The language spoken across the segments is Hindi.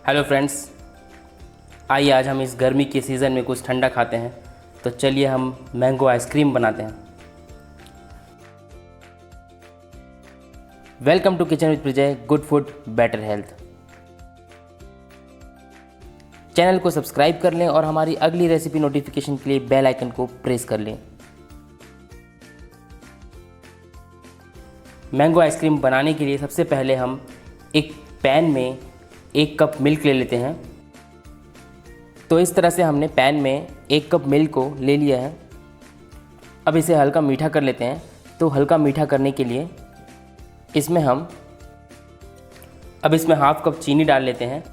हेलो फ्रेंड्स, आइए आज हम इस गर्मी के सीज़न में कुछ ठंडा खाते हैं। तो चलिए हम मैंगो आइसक्रीम बनाते हैं। Welcome to kitchen with Prajay, good food better health. Channel को सब्सक्राइब कर लें और हमारी अगली रेसिपी नोटिफिकेशन के लिए बेल आइकन को प्रेस कर लें। मैंगो आइसक्रीम बनाने के लिए सबसे पहले हम एक पैन में 1 कप मिल्क ले लेते हैं। तो इस तरह से हमने पैन में 1 कप मिल्क को ले लिया है। अब इसे हल्का मीठा कर लेते हैं। तो हल्का मीठा करने के लिए इसमें हम हाफ कप चीनी डाल लेते हैं।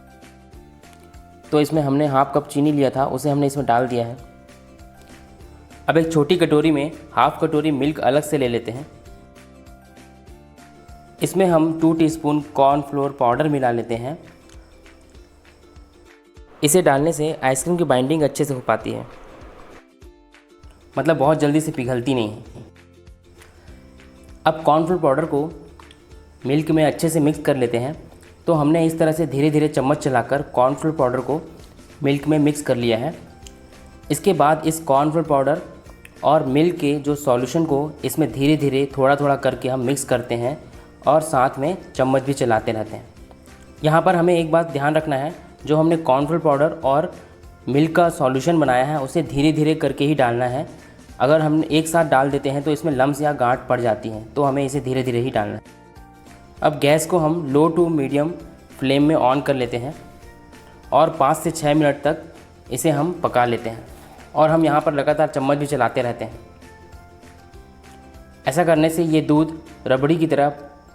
तो इसमें हमने हाफ कप चीनी लिया था, उसे हमने इसमें डाल दिया है। अब एक छोटी कटोरी में हाफ कटोरी मिल्क अलग से ले लेते हैं। इसमें हम 2 टीस्पून कॉर्नफ्लोर पाउडर मिला लेते हैं। इसे डालने से आइसक्रीम की बाइंडिंग अच्छे से हो पाती है, मतलब बहुत जल्दी से पिघलती नहीं है। अब कॉर्नफ्लोर पाउडर को मिल्क में अच्छे से मिक्स कर लेते हैं। तो हमने इस तरह से धीरे धीरे चम्मच चलाकर कॉर्नफ्लोर पाउडर को मिल्क में मिक्स कर लिया है। इसके बाद इस कॉर्नफ्लोर पाउडर और मिल्क के जो सॉल्यूशन को इसमें धीरे धीरे थोड़ा थोड़ा करके हम मिक्स करते हैं और साथ में चम्मच भी चलाते रहते हैं। यहाँ पर हमें एक बात ध्यान रखना है, जो हमने कॉर्नफ्लोर पाउडर और मिल्क का सॉल्यूशन बनाया है उसे धीरे धीरे करके ही डालना है। अगर हम एक साथ डाल देते हैं तो इसमें लम्स या गांठ पड़ जाती हैं, तो हमें इसे धीरे धीरे ही डालना है। अब गैस को हम लो टू मीडियम फ्लेम में ऑन कर लेते हैं और 5 से 6 मिनट तक इसे हम पका लेते हैं। और हम यहाँ पर लगातार चम्मच भी चलाते रहते हैं। ऐसा करने से ये दूध रबड़ी की तरह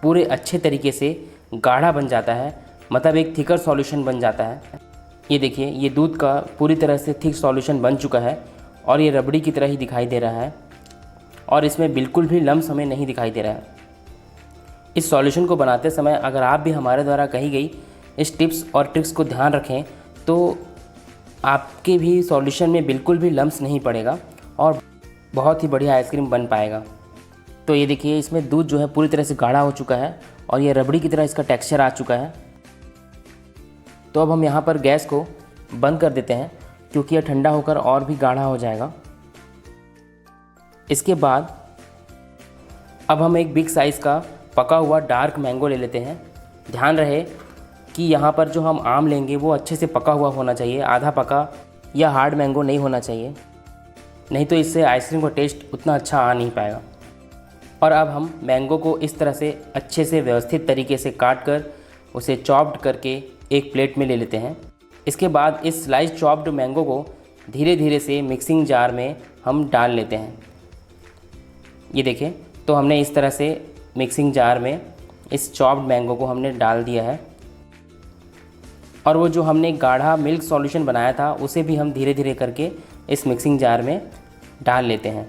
पूरे अच्छे तरीके से गाढ़ा बन जाता है, मतलब एक थिकर सॉल्यूशन बन जाता है। ये देखिए, ये दूध का पूरी तरह से थिक सॉल्यूशन बन चुका है और ये रबड़ी की तरह ही दिखाई दे रहा है और इसमें बिल्कुल भी लम्स हमें नहीं दिखाई दे रहा है। इस सॉल्यूशन को बनाते समय अगर आप भी हमारे द्वारा कही गई इस टिप्स और ट्रिक्स को ध्यान रखें तो आपके भी सॉल्यूशन में बिल्कुल भी लम्स नहीं पड़ेगा और बहुत ही बढ़िया आइसक्रीम बन पाएगा। तो ये देखिए, इसमें दूध जो है पूरी तरह से गाढ़ा हो चुका है और ये रबड़ी की तरह इसका टेक्सचर आ चुका है। तो अब हम यहाँ पर गैस को बंद कर देते हैं, क्योंकि यह ठंडा होकर और भी गाढ़ा हो जाएगा। इसके बाद अब हम एक बिग साइज़ का पका हुआ डार्क मैंगो ले लेते हैं। ध्यान रहे कि यहाँ पर जो हम आम लेंगे वो अच्छे से पका हुआ होना चाहिए, आधा पका या हार्ड मैंगो नहीं होना चाहिए, नहीं तो इससे आइसक्रीम का टेस्ट उतना अच्छा आ नहीं पाएगा। और अब हम मैंगो को इस तरह से अच्छे से व्यवस्थित तरीके से काट कर उसे चॉप्ड करके एक प्लेट में ले लेते हैं। इसके बाद इस स्लाइस चॉप्ड मैंगो को धीरे धीरे से मिक्सिंग जार में हम डाल लेते हैं। ये देखें, तो हमने इस तरह से मिक्सिंग जार में इस चॉप्ड मैंगो को हमने डाल दिया है और वो जो हमने गाढ़ा मिल्क सॉल्यूशन बनाया था उसे भी हम धीरे धीरे करके इस मिक्सिंग जार में डाल लेते हैं।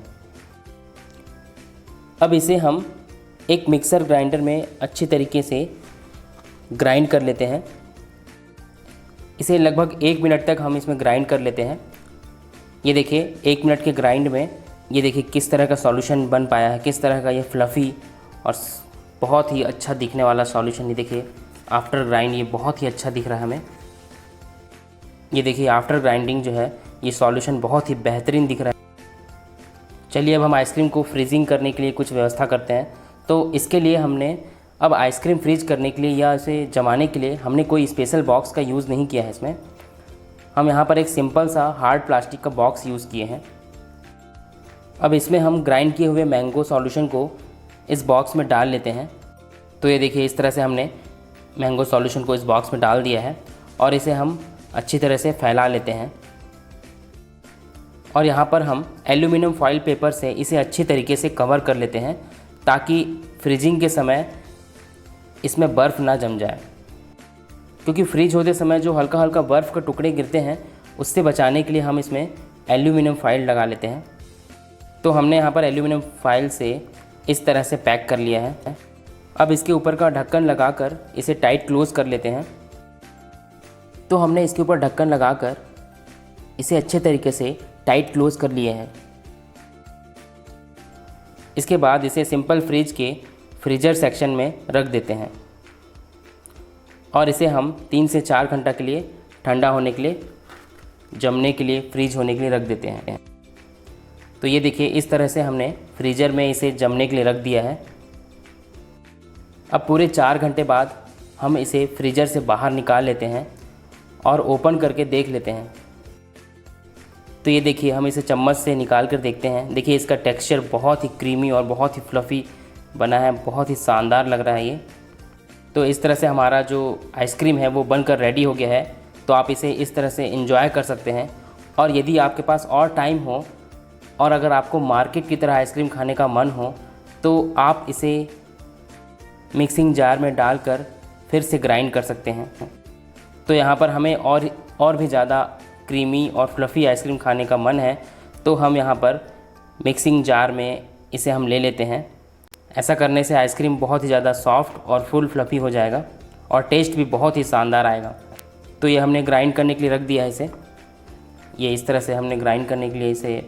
अब इसे हम एक मिक्सर ग्राइंडर में अच्छी तरीके से ग्राइंड कर लेते हैं। इसे लगभग 1 मिनट तक हम इसमें ग्राइंड कर लेते हैं। ये देखिए, 1 मिनट के ग्राइंड में ये देखिए किस तरह का सॉल्यूशन बन पाया है, किस तरह का ये फ्लफ़ी और बहुत ही अच्छा दिखने वाला सॉल्यूशन। ये देखिए, आफ्टर ग्राइंड ये बहुत ही अच्छा दिख रहा है हमें। ये देखिए, आफ्टर ग्राइंडिंग जो है ये सॉल्यूशन बहुत ही बेहतरीन दिख रहा है। चलिए अब हम आइसक्रीम को फ्रीजिंग करने के लिए कुछ व्यवस्था करते हैं। तो इसके लिए हमने अब आइसक्रीम फ्रीज करने के लिए या इसे जमाने के लिए हमने कोई स्पेशल बॉक्स का यूज़ नहीं किया है। इसमें हम यहाँ पर एक सिंपल सा हार्ड प्लास्टिक का बॉक्स यूज़ किए हैं। अब इसमें हम ग्राइंड किए हुए मैंगो सॉल्यूशन को इस बॉक्स में डाल लेते हैं। तो ये देखिए, इस तरह से हमने मैंगो सॉल्यूशन को इस बॉक्स में डाल दिया है और इसे हम अच्छी तरह से फैला लेते हैं। और यहाँ पर हम एल्यूमिनियम फॉइल पेपर से इसे अच्छी तरीके से कवर कर लेते हैं, ताकि फ्रीजिंग के समय इसमें बर्फ़ ना जम जाए, क्योंकि फ्रीज होते समय जो हल्का हल्का बर्फ़ के टुकड़े गिरते हैं उससे बचाने के लिए हम इसमें एल्यूमिनियम फॉइल लगा लेते हैं। तो हमने यहाँ पर एल्यूमिनियम फॉइल से इस तरह से पैक कर लिया है। अब इसके ऊपर का ढक्कन लगाकर इसे टाइट क्लोज़ कर लेते हैं। तो हमने इसके ऊपर ढक्कन लगाकर इसे अच्छे तरीके से टाइट क्लोज़ कर लिए हैं। इसके बाद इसे सिंपल फ्रिज के फ्रीजर सेक्शन में रख देते हैं। और इसे हम 3 से 4 घंटा के लिए ठंडा होने के लिए, जमने के लिए, फ्रीज होने के लिए रख देते हैं। तो ये देखिए इस तरह से हमने फ्रीज़र में इसे जमने के लिए रख दिया है। अब पूरे 4 घंटे बाद हम इसे फ्रीज़र से बाहर निकाल लेते हैं और ओपन करके देख लेते हैं। तो ये देखिए हम इसे चम्मच से निकाल कर देखते हैं। देखिए इसका टेक्सचर बहुत ही क्रीमी और बहुत ही फ्लफ़ी बना है, बहुत ही शानदार लग रहा है ये। तो इस तरह से हमारा जो आइसक्रीम है वो बनकर रेडी हो गया है। तो आप इसे इस तरह से एंजॉय कर सकते हैं। और यदि आपके पास और टाइम हो और अगर आपको मार्केट की तरह आइसक्रीम खाने का मन हो तो आप इसे मिक्सिंग जार में डालकर फिर से ग्राइंड कर सकते हैं। तो यहाँ पर हमें और भी ज़्यादा क्रीमी और फ्लफ़ी आइसक्रीम खाने का मन है तो हम यहाँ पर मिक्सिंग जार में इसे हम ले लेते हैं। ऐसा करने से आइसक्रीम बहुत ही ज़्यादा सॉफ्ट और फुल फ्लफ़ी हो जाएगा और टेस्ट भी बहुत ही शानदार आएगा। तो ये हमने ग्राइंड करने के लिए रख दिया है इसे। ये इस तरह से हमने ग्राइंड करने के लिए इसे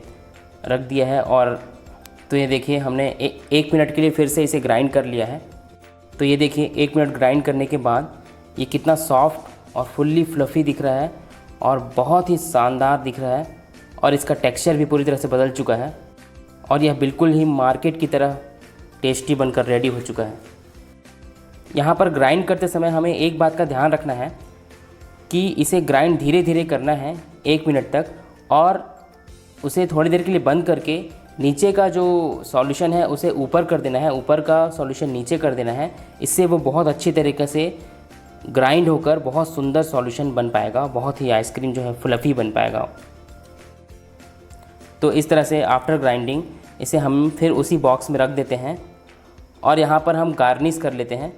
रख दिया है। और तो ये देखिए हमने 1 मिनट के लिए फिर से इसे ग्राइंड कर लिया है। तो ये देखिए 1 मिनट ग्राइंड करने के बाद ये कितना सॉफ्ट और फुल्ली फ्लफ़ी दिख रहा है और बहुत ही शानदार दिख रहा है। और इसका टेक्सचर भी पूरी तरह से बदल चुका है और यह बिल्कुल ही मार्केट की तरह टेस्टी बनकर रेडी हो चुका है। यहाँ पर ग्राइंड करते समय हमें एक बात का ध्यान रखना है कि इसे ग्राइंड धीरे धीरे करना है 1 मिनट तक, और उसे थोड़ी देर के लिए बंद करके नीचे का जो सॉल्यूशन है उसे ऊपर कर देना है, ऊपर का सॉल्यूशन नीचे कर देना है। इससे वो बहुत अच्छी तरीके से ग्राइंड होकर बहुत सुंदर सॉल्यूशन बन पाएगा, बहुत ही आइसक्रीम जो है फ्लफ़ी बन पाएगा। तो इस तरह से आफ्टर ग्राइंडिंग इसे हम फिर उसी बॉक्स में रख देते हैं और यहाँ पर हम गार्निश कर लेते हैं।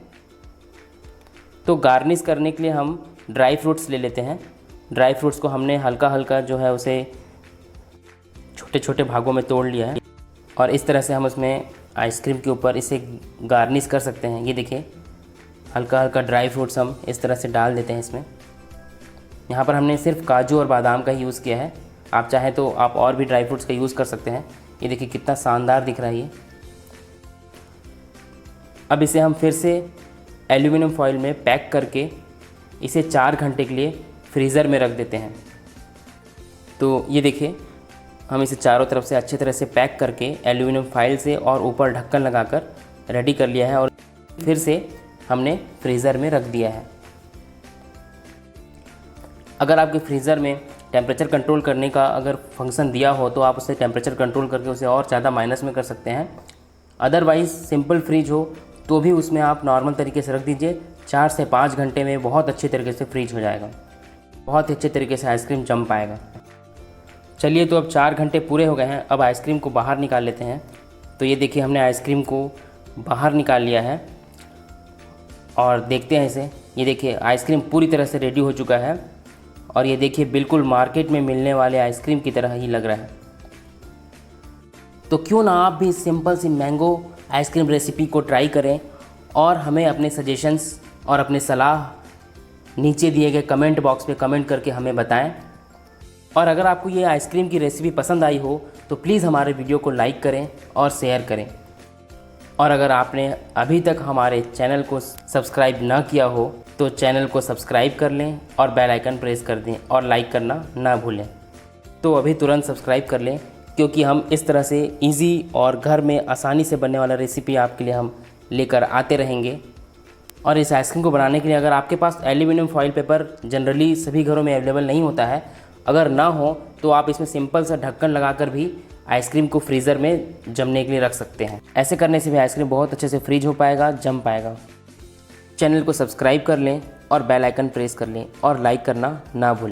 तो गार्निश करने के लिए हम ड्राई फ्रूट्स ले लेते हैं। ड्राई फ्रूट्स को हमने हल्का हल्का जो है उसे छोटे छोटे भागों में तोड़ लिया है और इस तरह से हम उसमें आइसक्रीम के ऊपर इसे गार्निश कर सकते हैं। ये देखिए हल्का हल्का ड्राई फ्रूट्स हम इस तरह से डाल देते हैं इसमें। यहाँ पर हमने सिर्फ काजू और बादाम का ही यूज़ किया है, आप चाहें तो आप और भी ड्राई फ्रूट्स का यूज़ कर सकते हैं। ये देखिए कितना शानदार दिख रहा है ये। अब इसे हम फिर से एल्यूमिनियम फॉइल में पैक करके इसे 4 घंटे के लिए फ्रीज़र में रख देते हैं। तो ये देखिए हम इसे चारों तरफ से अच्छी तरह से पैक करके एल्यूमिनियम फॉइल से और ऊपर ढक्कन लगाकर रेडी कर लिया है और फिर से हमने फ्रीज़र में रख दिया है। अगर आपके फ्रीज़र में टेम्परेचर कंट्रोल करने का अगर फंक्शन दिया हो तो आप उसे टेम्परेचर कंट्रोल करके उसे और ज़्यादा माइनस में कर सकते हैं। अदरवाइज़ सिंपल फ्रीज हो तो भी उसमें आप नॉर्मल तरीके से रख दीजिए। 4 से 5 घंटे में बहुत अच्छे तरीके से फ्रीज हो जाएगा, बहुत ही अच्छे तरीके से आइसक्रीम जम पाएगा। चलिए तो अब 4 घंटे पूरे हो गए हैं, अब आइसक्रीम को बाहर निकाल लेते हैं। तो ये देखिए हमने आइसक्रीम को बाहर निकाल लिया है और देखते हैं इसे। ये देखिए आइसक्रीम पूरी तरह से रेडी हो चुका है और ये देखिए बिल्कुल मार्केट में मिलने वाले आइसक्रीम की तरह ही लग रहा है। तो क्यों ना आप भी सिंपल सी मैंगो आइसक्रीम रेसिपी को ट्राई करें और हमें अपने सजेशंस और अपने सलाह नीचे दिए गए कमेंट बॉक्स में कमेंट करके हमें बताएं। और अगर आपको ये आइसक्रीम की रेसिपी पसंद आई हो तो प्लीज़ हमारे वीडियो को लाइक करें और शेयर करें। और अगर आपने अभी तक हमारे चैनल को सब्सक्राइब ना किया हो तो चैनल को सब्सक्राइब कर लें और बेल आइकन प्रेस कर दें और लाइक करना ना भूलें। तो अभी तुरंत सब्सक्राइब कर लें, क्योंकि हम इस तरह से इजी और घर में आसानी से बनने वाला रेसिपी आपके लिए हम लेकर आते रहेंगे। और इस आइसक्रीम को बनाने के लिए अगर आपके पास एल्यूमिनियम फॉइल पेपर जनरली सभी घरों में अवेलेबल नहीं होता है, अगर ना हो तो आप इसमें सिंपल सा ढक्कन लगाकर भी आइसक्रीम को फ्रीज़र में जमने के लिए रख सकते हैं। ऐसे करने से भी आइसक्रीम बहुत अच्छे से फ्रीज हो पाएगा, जम पाएगा। चैनल को सब्सक्राइब कर लें और बेल आइकन प्रेस कर लें और लाइक करना ना भूलें।